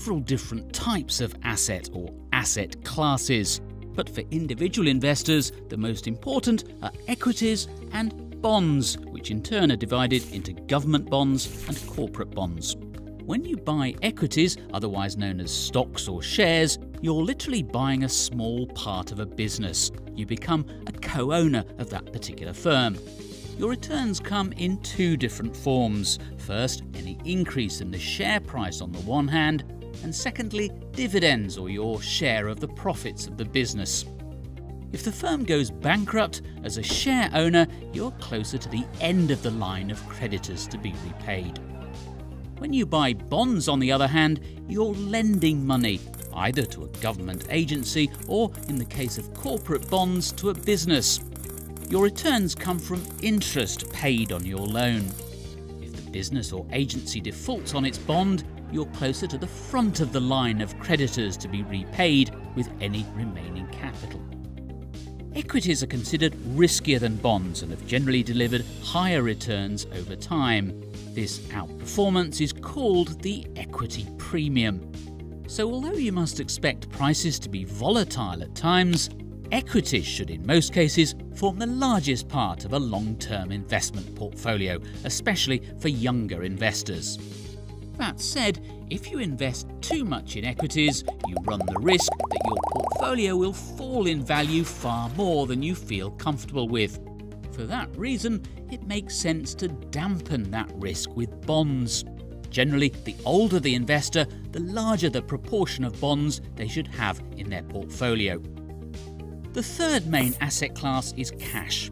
several different types of asset or asset classes. But for individual investors, the most important are equities and bonds, which in turn are divided into government bonds and corporate bonds. When you buy equities, otherwise known as stocks or shares, you're literally buying a small part of a business. You become a co-owner of that particular firm. Your returns come in two different forms. First, any increase in the share price on the one hand, and secondly, dividends or your share of the profits of the business. If the firm goes bankrupt, as a share owner, you're closer to the end of the line of creditors to be repaid. When you buy bonds, on the other hand, you're lending money, either to a government agency or, in the case of corporate bonds, to a business. Your returns come from interest paid on your loan. If the business or agency defaults on its bond, you're closer to the front of the line of creditors to be repaid with any remaining capital. Equities are considered riskier than bonds and have generally delivered higher returns over time. This outperformance is called the equity premium. So although you must expect prices to be volatile at times, equities should in most cases form the largest part of a long-term investment portfolio, especially for younger investors. That said, if you invest too much in equities, you run the risk that your portfolio will fall in value far more than you feel comfortable with. For that reason, it makes sense to dampen that risk with bonds. Generally, the older the investor, the larger the proportion of bonds they should have in their portfolio. The third main asset class is cash.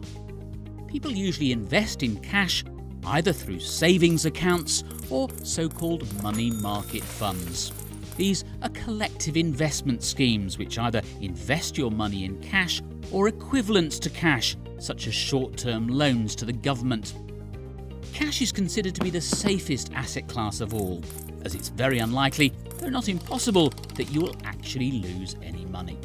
People usually invest in cash either through savings accounts or so-called money market funds. These are collective investment schemes which either invest your money in cash or equivalents to cash, such as short-term loans to the government. Cash is considered to be the safest asset class of all, as it's very unlikely, though not impossible, that you will actually lose any money.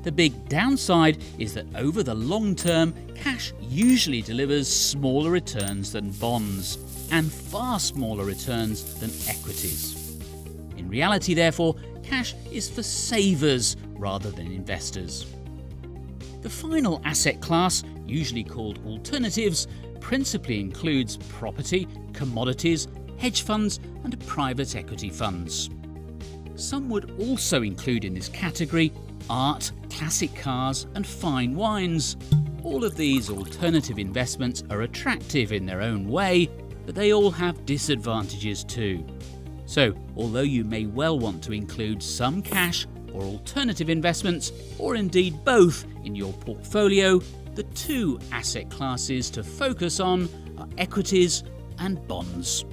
The big downside is that over the long term, cash usually delivers smaller returns than bonds, and far smaller returns than equities. In reality, therefore, cash is for savers rather than investors. The final asset class, usually called alternatives, principally includes property, commodities, hedge funds, and private equity funds. Some would also include in this category art, classic cars, and fine wines. All of these alternative investments are attractive in their own way, but they all have disadvantages too. So, although you may well want to include some cash or alternative investments, or indeed both, in your portfolio, the two asset classes to focus on are equities and bonds.